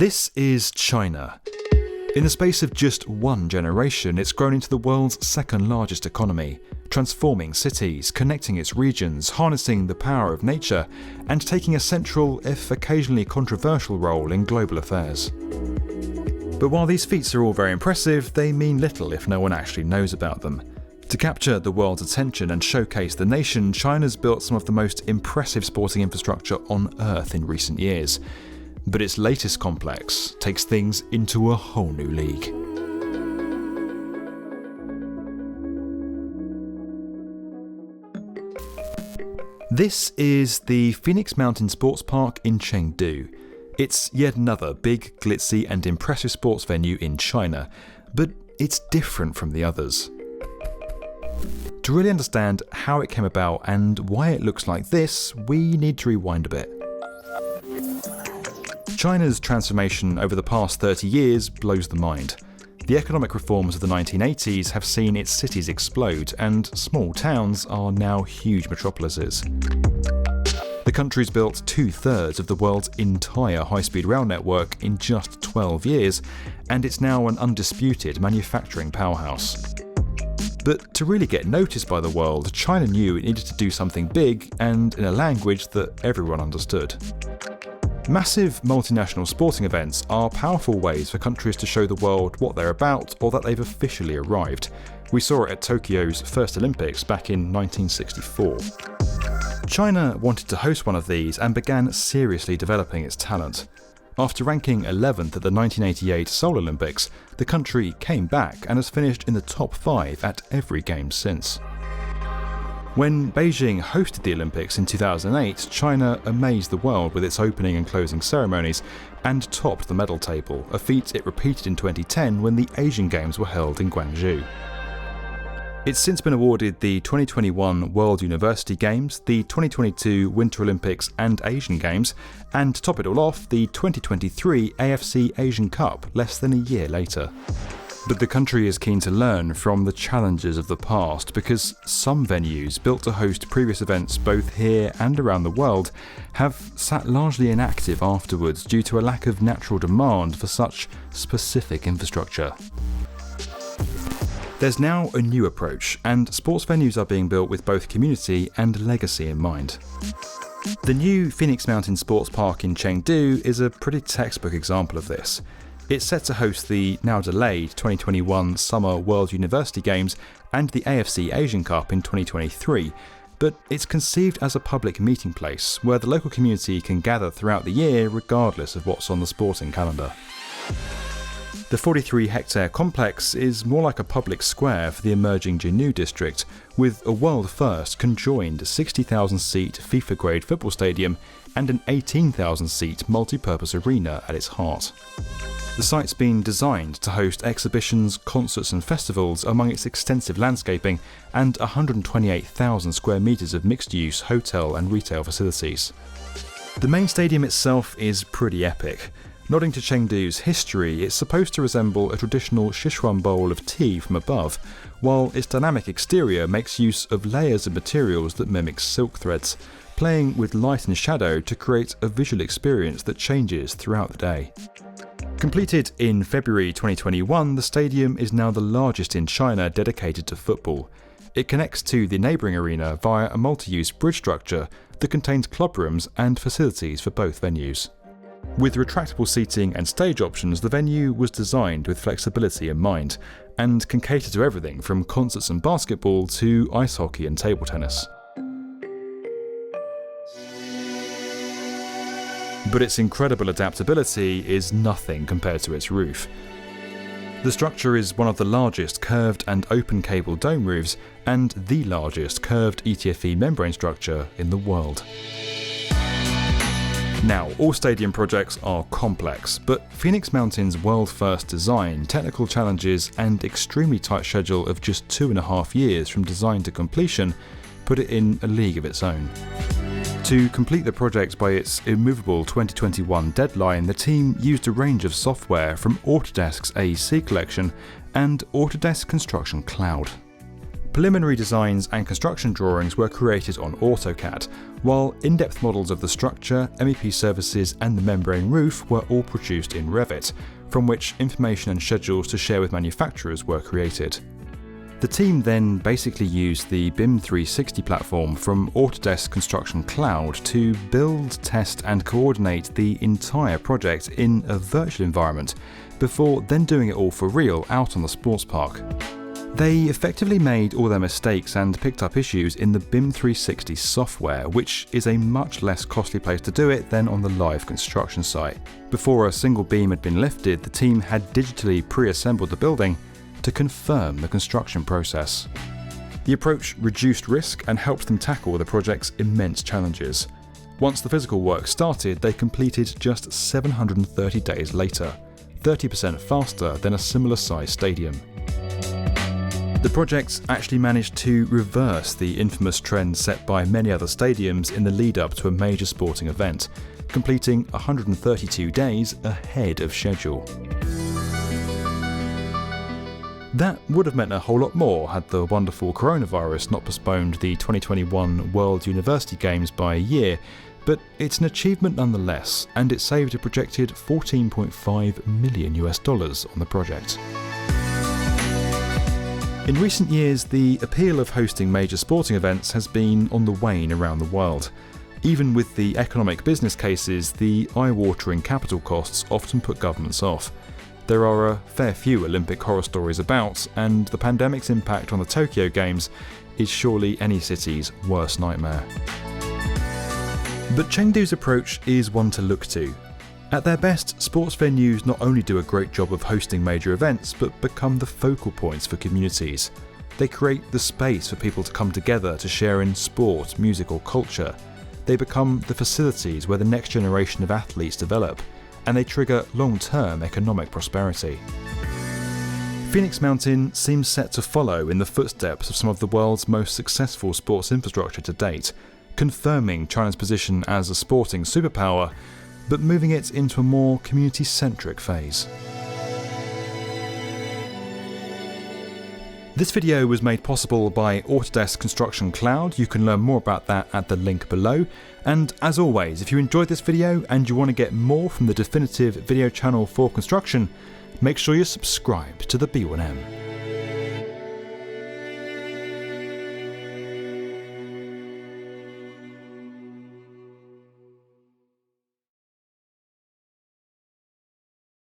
This is China. In the space of just one generation, it's grown into the world's second largest economy, transforming cities, connecting its regions, harnessing the power of nature, and taking a central, if occasionally controversial, role in global affairs. But while these feats are all very impressive, they mean little if no one actually knows about them. To capture the world's attention and showcase the nation, China's built some of the most impressive sporting infrastructure on Earth in recent years. But its latest complex takes things into a whole new league. This is the Phoenix Mountain Sports Park in Chengdu. It's yet another big, glitzy and impressive sports venue in China, but it's different from the others. To really understand how it came about and why it looks like this, we need to rewind a bit. China's transformation over the past 30 years blows the mind. The economic reforms of the 1980s have seen its cities explode, and small towns are now huge metropolises. The country's built 2/3 of the world's entire high-speed rail network in just 12 years, and it's now an undisputed manufacturing powerhouse. But to really get noticed by the world, China knew it needed to do something big and in a language that everyone understood. Massive multinational sporting events are powerful ways for countries to show the world what they're about or that they've officially arrived. We saw it at Tokyo's first Olympics back in 1964. China wanted to host one of these and began seriously developing its talent. After ranking 11th at the 1988 Seoul Olympics, the country came back and has finished in the top 5 at every game since. When Beijing hosted the Olympics in 2008, China amazed the world with its opening and closing ceremonies and topped the medal table, a feat it repeated in 2010 when the Asian Games were held in Guangzhou. It's since been awarded the 2021 World University Games, the 2022 Winter Olympics and Asian Games, and to top it all off, the 2023 AFC Asian Cup less than a year later. But the country is keen to learn from the challenges of the past because some venues built to host previous events both here and around the world have sat largely inactive afterwards due to a lack of natural demand for such specific infrastructure. There's now a new approach, and sports venues are being built with both community and legacy in mind. The new Phoenix Mountain Sports Park in Chengdu is a pretty textbook example of this. It's set to host the now delayed 2021 Summer World University Games and the AFC Asian Cup in 2023, but it's conceived as a public meeting place where the local community can gather throughout the year regardless of what's on the sporting calendar. The 43-hectare complex is more like a public square for the emerging Jinnu district, with a world-first conjoined 60,000-seat FIFA-grade football stadium and an 18,000-seat multi-purpose arena at its heart. The site's been designed to host exhibitions, concerts and festivals among its extensive landscaping and 128,000 square metres of mixed-use hotel and retail facilities. The main stadium itself is pretty epic. Nodding to Chengdu's history, it's supposed to resemble a traditional Sichuan bowl of tea from above, while its dynamic exterior makes use of layers of materials that mimic silk threads, playing with light and shadow to create a visual experience that changes throughout the day. Completed in February 2021, the stadium is now the largest in China dedicated to football. It connects to the neighbouring arena via a multi-use bridge structure that contains club rooms and facilities for both venues. With retractable seating and stage options, the venue was designed with flexibility in mind, and can cater to everything from concerts and basketball to ice hockey and table tennis. But its incredible adaptability is nothing compared to its roof. The structure is one of the largest curved and open cable dome roofs and the largest curved ETFE membrane structure in the world. Now, all stadium projects are complex, but Phoenix Mountain's world-first design, technical challenges and extremely tight schedule of just 2.5 years from design to completion put it in a league of its own. To complete the project by its immovable 2021 deadline, the team used a range of software from Autodesk's AEC collection and Autodesk Construction Cloud. Preliminary designs and construction drawings were created on AutoCAD, while in-depth models of the structure, MEP services and the membrane roof were all produced in Revit, from which information and schedules to share with manufacturers were created. The team then basically used the BIM 360 platform from Autodesk Construction Cloud to build, test and coordinate the entire project in a virtual environment, before then doing it all for real out on the sports park. They effectively made all their mistakes and picked up issues in the BIM 360 software, which is a much less costly place to do it than on the live construction site. Before a single beam had been lifted, the team had digitally pre-assembled the building to confirm the construction process. The approach reduced risk and helped them tackle the project's immense challenges. Once the physical work started, they completed just 730 days later, 30% faster than a similar sized stadium. The project actually managed to reverse the infamous trend set by many other stadiums in the lead up to a major sporting event, completing 132 days ahead of schedule. That would have meant a whole lot more had the wonderful coronavirus not postponed the 2021 World University Games by a year, but it's an achievement nonetheless, and it saved a projected $14.5 million on the project. In recent years, the appeal of hosting major sporting events has been on the wane around the world. Even with the economic business cases, the eye-watering capital costs often put governments off. There are a fair few Olympic horror stories about, and the pandemic's impact on the Tokyo Games is surely any city's worst nightmare. But Chengdu's approach is one to look to. At their best, sports venues not only do a great job of hosting major events, but become the focal points for communities. They create the space for people to come together to share in sport, music or culture. They become the facilities where the next generation of athletes develop, and they trigger long-term economic prosperity. Phoenix Mountain seems set to follow in the footsteps of some of the world's most successful sports infrastructure to date, confirming China's position as a sporting superpower, but moving it into a more community-centric phase. This video was made possible by Autodesk Construction Cloud. You can learn more about that at the link below. And as always, if you enjoyed this video and you want to get more from the definitive video channel for construction, make sure you subscribe to the B1M.